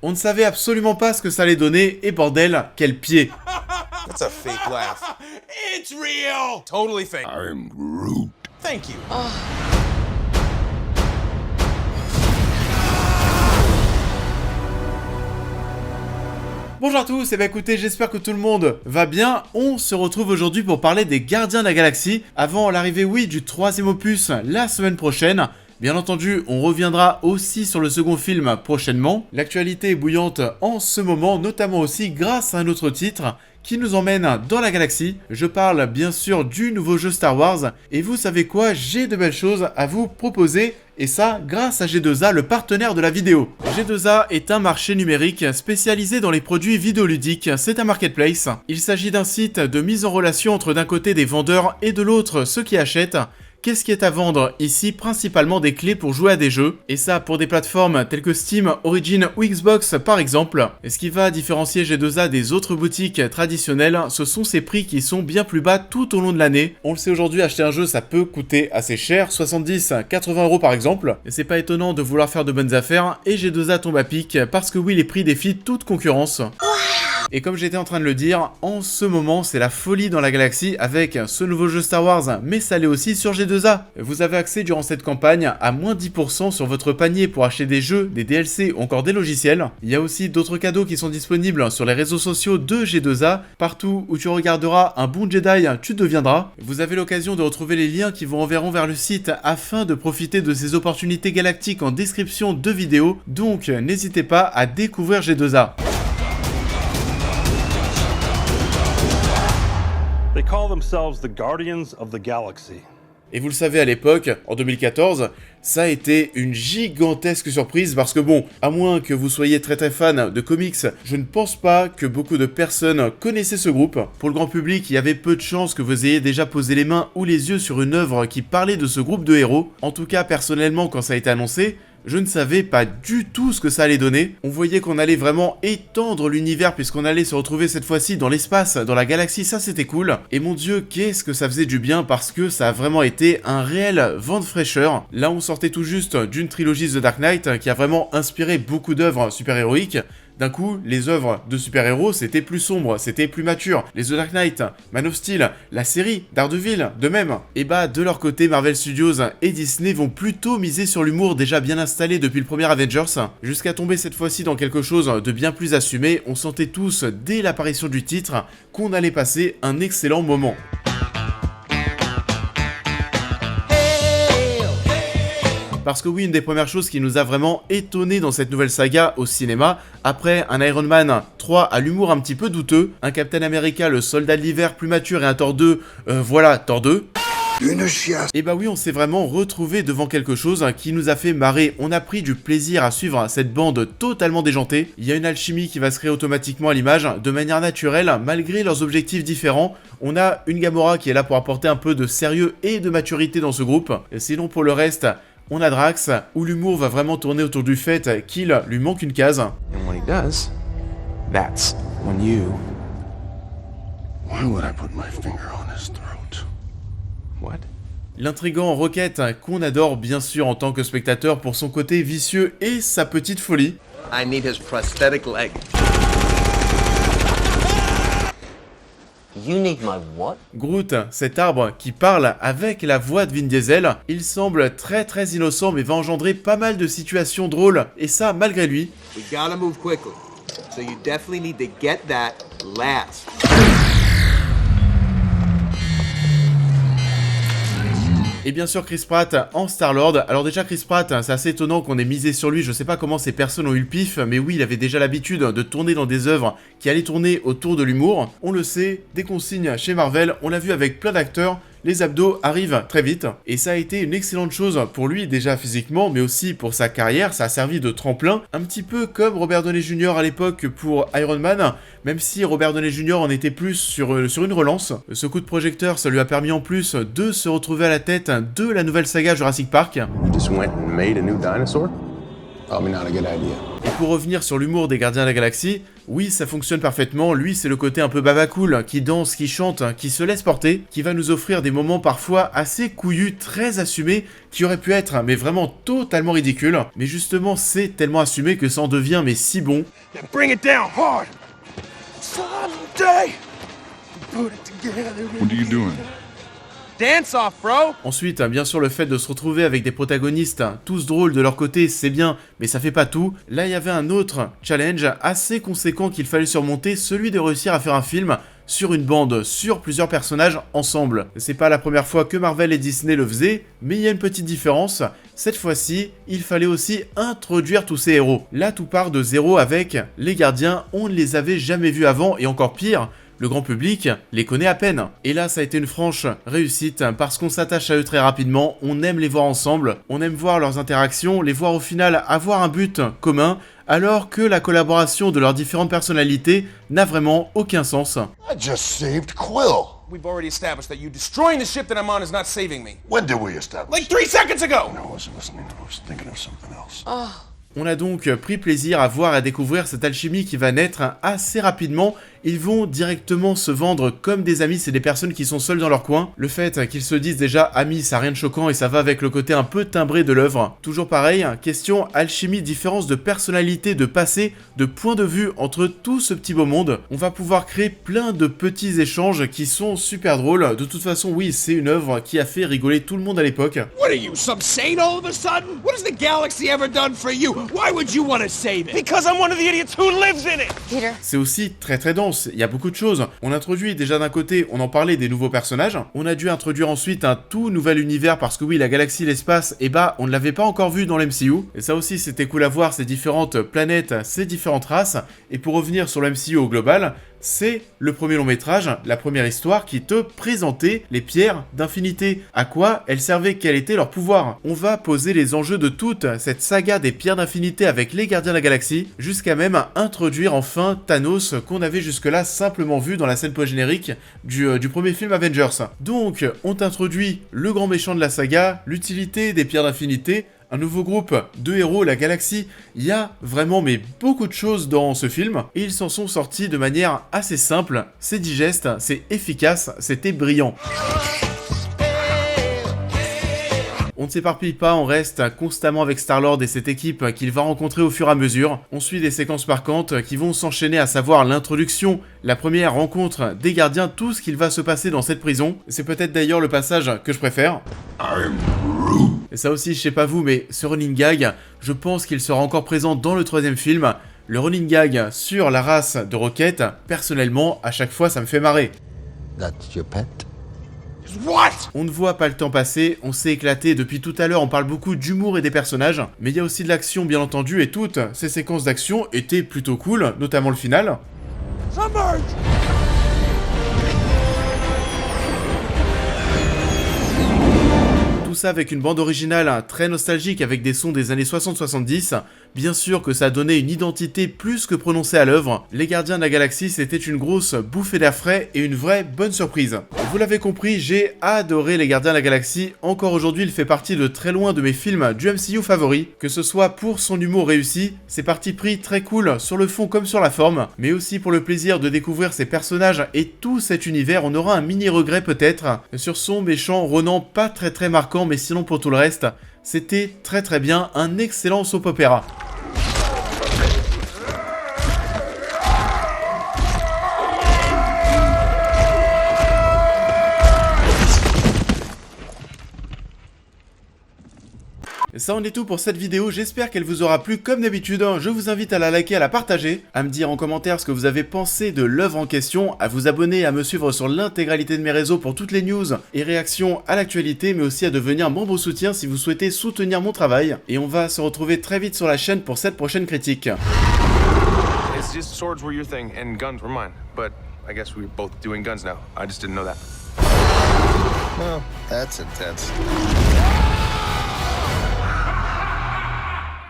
On ne savait absolument pas ce que ça allait donner, et bordel, quel pied. That's a fake laugh. It's real! Totally fake. I'm Groot. Thank you. Bonjour à tous, et bah écoutez, j'espère que tout le monde va bien. On se retrouve aujourd'hui pour parler des Gardiens de la Galaxie, avant l'arrivée, oui, du 3e opus la semaine prochaine. Bien entendu, on reviendra aussi sur le second film prochainement. L'actualité est bouillante en ce moment, notamment aussi grâce à un autre titre qui nous emmène dans la galaxie. Je parle bien sûr du nouveau jeu Star Wars, et vous savez quoi, j'ai de belles choses à vous proposer, et ça grâce à G2A, le partenaire de la vidéo. G2A est un marché numérique spécialisé dans les produits vidéoludiques, c'est un marketplace. Il s'agit d'un site de mise en relation entre d'un côté des vendeurs et de l'autre ceux qui achètent. Qu'est-ce qui est à vendre ici? Principalement des clés pour jouer à des jeux, et ça pour des plateformes telles que Steam, Origin ou Xbox par exemple. Et ce qui va différencier G2A des autres boutiques traditionnelles, ce sont ses prix qui sont bien plus bas tout au long de l'année. On le sait aujourd'hui, acheter un jeu ça peut coûter assez cher, 70-80 € par exemple, et c'est pas étonnant de vouloir faire de bonnes affaires, et G2A tombe à pic parce que oui, les prix défient toute concurrence. Et comme j'étais en train de le dire, en ce moment c'est la folie dans la galaxie avec ce nouveau jeu Star Wars, mais ça l'est aussi sur G2A. Vous avez accès durant cette campagne à moins 10% sur votre panier pour acheter des jeux, des DLC ou encore des logiciels. Il y a aussi d'autres cadeaux qui sont disponibles sur les réseaux sociaux de G2A. Partout où tu regarderas un bon Jedi, tu deviendras. Vous avez l'occasion de retrouver les liens qui vous renverront vers le site afin de profiter de ces opportunités galactiques en description de vidéo. Donc n'hésitez pas à découvrir G2A. They call themselves the Guardians of the Galaxy. Et vous le savez, à l'époque, en 2014, ça a été une gigantesque surprise parce que bon, à moins que vous soyez très fan de comics, je ne pense pas que beaucoup de personnes connaissaient ce groupe. Pour le grand public, il y avait peu de chances que vous ayez déjà posé les mains ou les yeux sur une œuvre qui parlait de ce groupe de héros. En tout cas, personnellement, quand ça a été annoncé, je ne savais pas du tout ce que ça allait donner. On voyait qu'on allait vraiment étendre l'univers puisqu'on allait se retrouver cette fois-ci dans l'espace, dans la galaxie, ça c'était cool. Et mon dieu, qu'est-ce que ça faisait du bien parce que ça a vraiment été un réel vent de fraîcheur. Là on sortait tout juste d'une trilogie The Dark Knight qui a vraiment inspiré beaucoup d'œuvres super-héroïques. D'un coup, les œuvres de super-héros, c'était plus sombre, c'était plus mature. Les The Dark Knight, Man of Steel, la série, Daredevil, de même. Et bah, de leur côté, Marvel Studios et Disney vont plutôt miser sur l'humour déjà bien installé depuis le premier Avengers, jusqu'à tomber cette fois-ci dans quelque chose de bien plus assumé. On sentait tous, dès l'apparition du titre, qu'on allait passer un excellent moment. Parce que oui, une des premières choses qui nous a vraiment étonné dans cette nouvelle saga au cinéma, après un Iron Man 3 à l'humour un petit peu douteux, un Captain America le soldat de l'hiver plus mature et un Thor 2, voilà, Thor 2. Une chiasse. Et bah oui, on s'est vraiment retrouvé devant quelque chose qui nous a fait marrer. On a pris du plaisir à suivre cette bande totalement déjantée. Il y a une alchimie qui va se créer automatiquement à l'image, de manière naturelle, malgré leurs objectifs différents. On a une Gamora qui est là pour apporter un peu de sérieux et de maturité dans ce groupe. Sinon pour le reste, on a Drax, où l'humour va vraiment tourner autour du fait qu'il lui manque une case. And when he does, that's when you... Why would I put my finger on his throat? What? L'intrigant Rocket, qu'on adore bien sûr en tant que spectateur pour son côté vicieux et sa petite folie. I need his prosthetic leg. You need my what? Groot, cet arbre qui parle avec la voix de Vin Diesel, il semble très innocent mais va engendrer pas mal de situations drôles, et ça malgré lui. We gotta move quickly. So you definitely need to get that last. Et bien sûr Chris Pratt en Star-Lord. Alors déjà Chris Pratt, c'est assez étonnant qu'on ait misé sur lui, je sais pas comment ces personnes ont eu le pif, mais oui, il avait déjà l'habitude de tourner dans des œuvres qui allaient tourner autour de l'humour. On le sait, dès qu'on signe chez Marvel, on l'a vu avec plein d'acteurs, les abdos arrivent très vite. Et ça a été une excellente chose pour lui déjà physiquement, mais aussi pour sa carrière, ça a servi de tremplin, un petit peu comme Robert Downey Jr. à l'époque pour Iron Man, même si Robert Downey Jr. en était plus sur une relance. Ce coup de projecteur, ça lui a permis en plus de se retrouver à la tête de la nouvelle saga Jurassic Park. You just went and made a new dinosaur? Probably not a good idea. Et pour revenir sur l'humour des Gardiens de la Galaxie, oui, ça fonctionne parfaitement, lui c'est le côté un peu babacool, qui danse, qui chante, qui se laisse porter, qui va nous offrir des moments parfois assez couillus, très assumés, qui auraient pu être, mais vraiment totalement ridicules, mais justement c'est tellement assumé que ça en devient mais si bon. Now bring it down hard. Someday, put it together. What are you doing? Dance off, bro! Ensuite, bien sûr, le fait de se retrouver avec des protagonistes tous drôles de leur côté, c'est bien, mais ça fait pas tout. Là, il y avait un autre challenge assez conséquent qu'il fallait surmonter, celui de réussir à faire un film sur une bande, sur plusieurs personnages ensemble. C'est pas la première fois que Marvel et Disney le faisaient, mais il y a une petite différence. Cette fois-ci, il fallait aussi introduire tous ces héros. Là, tout part de zéro avec les gardiens, on ne les avait jamais vus avant, et encore pire, le grand public les connaît à peine. Et là, ça a été une franche réussite parce qu'on s'attache à eux très rapidement, on aime les voir ensemble, on aime voir leurs interactions, les voir au final avoir un but commun, alors que la collaboration de leurs différentes personnalités n'a vraiment aucun sens. I just saved Quill. We've already established that you destroying the ship that I'm on is not saving me. When did we establish? Like 3 seconds ago! I wasn't listening. I was thinking of something else. On a donc pris plaisir à voir et à découvrir cette alchimie qui va naître assez rapidement. Ils vont directement se vendre comme des amis, c'est des personnes qui sont seules dans leur coin. Le fait qu'ils se disent déjà amis, ça n'a rien de choquant et ça va avec le côté un peu timbré de l'œuvre. Toujours pareil, question alchimie, différence de personnalité, de passé, de point de vue entre tout ce petit beau monde. On va pouvoir créer plein de petits échanges qui sont super drôles. De toute façon, oui, c'est une œuvre qui a fait rigoler tout le monde à l'époque. What are you, some saint all of a sudden? What has the galaxy ever done for you? Why would you want to save it? Because I'm one of the idiots who lives in it! Peter. C'est aussi très dense, il y a beaucoup de choses. On introduit déjà d'un côté, on en parlait des nouveaux personnages, on a dû introduire ensuite un tout nouvel univers parce que oui, la galaxie, l'espace, et bah on ne l'avait pas encore vu dans l'MCU, et ça aussi c'était cool à voir, ces différentes planètes, ces différentes races, et pour revenir sur l'MCU au global, c'est le premier long métrage, la première histoire qui te présentait les pierres d'infinité. À quoi elles servaient, quel était leur pouvoir. On va poser les enjeux de toute cette saga des pierres d'infinité avec les gardiens de la galaxie, jusqu'à même introduire enfin Thanos qu'on avait jusque-là simplement vu dans la scène post-générique du premier film Avengers. Donc, on t'introduit le grand méchant de la saga, l'utilité des pierres d'infinité, un nouveau groupe de héros, la galaxie. Il y a vraiment mais beaucoup de choses dans ce film et ils s'en sont sortis de manière assez simple, c'est digeste, c'est efficace, c'était brillant. On ne s'éparpille pas, on reste constamment avec Star-Lord et cette équipe qu'il va rencontrer au fur et à mesure. On suit des séquences marquantes qui vont s'enchaîner, à savoir l'introduction, la première rencontre des gardiens, tout ce qu'il va se passer dans cette prison. C'est peut-être d'ailleurs le passage que je préfère. Et ça aussi, je sais pas vous, mais ce running gag, je pense qu'il sera encore présent dans le troisième film. Le running gag sur la race de Rocket, personnellement, à chaque fois, ça me fait marrer. That's your pet? What? On ne voit pas le temps passer, on s'est éclaté, depuis tout à l'heure on parle beaucoup d'humour et des personnages, mais il y a aussi de l'action bien entendu et toutes ces séquences d'action étaient plutôt cool, notamment le final. Submerge! Tout ça avec une bande originale très nostalgique avec des sons des années 60-70. Bien sûr que ça a donné une identité plus que prononcée à l'œuvre. Les Gardiens de la Galaxie, c'était une grosse bouffée d'air frais et une vraie bonne surprise. Vous l'avez compris, j'ai adoré Les Gardiens de la Galaxie. Encore aujourd'hui, il fait partie de très loin de mes films du MCU favoris. Que ce soit pour son humour réussi, ses partis pris très cool sur le fond comme sur la forme, mais aussi pour le plaisir de découvrir ses personnages et tout cet univers. On aura un mini regret peut-être sur son méchant Ronan, pas très marquant, mais sinon pour tout le reste, c'était très bien, un excellent soap opéra. Ça en est tout pour cette vidéo, j'espère qu'elle vous aura plu comme d'habitude, je vous invite à la liker, à la partager, à me dire en commentaire ce que vous avez pensé de l'œuvre en question, à vous abonner, à me suivre sur l'intégralité de mes réseaux pour toutes les news et réactions à l'actualité, mais aussi à devenir membre soutien si vous souhaitez soutenir mon travail, et on va se retrouver très vite sur la chaîne pour cette prochaine critique. It's just swords were your thing and guns were mine, but I guess we're both doing guns now. I just didn't know that. Well, that's intense.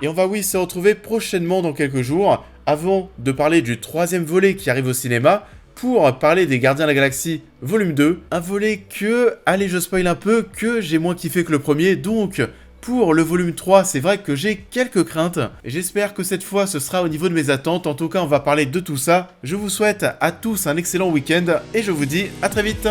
Et on va oui se retrouver prochainement dans quelques jours, avant de parler du troisième volet qui arrive au cinéma, pour parler des Gardiens de la Galaxie volume 2, un volet que, allez je spoil un peu, que j'ai moins kiffé que le premier, donc pour le volume 3, c'est vrai que j'ai quelques craintes, et j'espère que cette fois ce sera au niveau de mes attentes. En tout cas, on va parler de tout ça. Je vous souhaite à tous un excellent week-end, et je vous dis à très vite.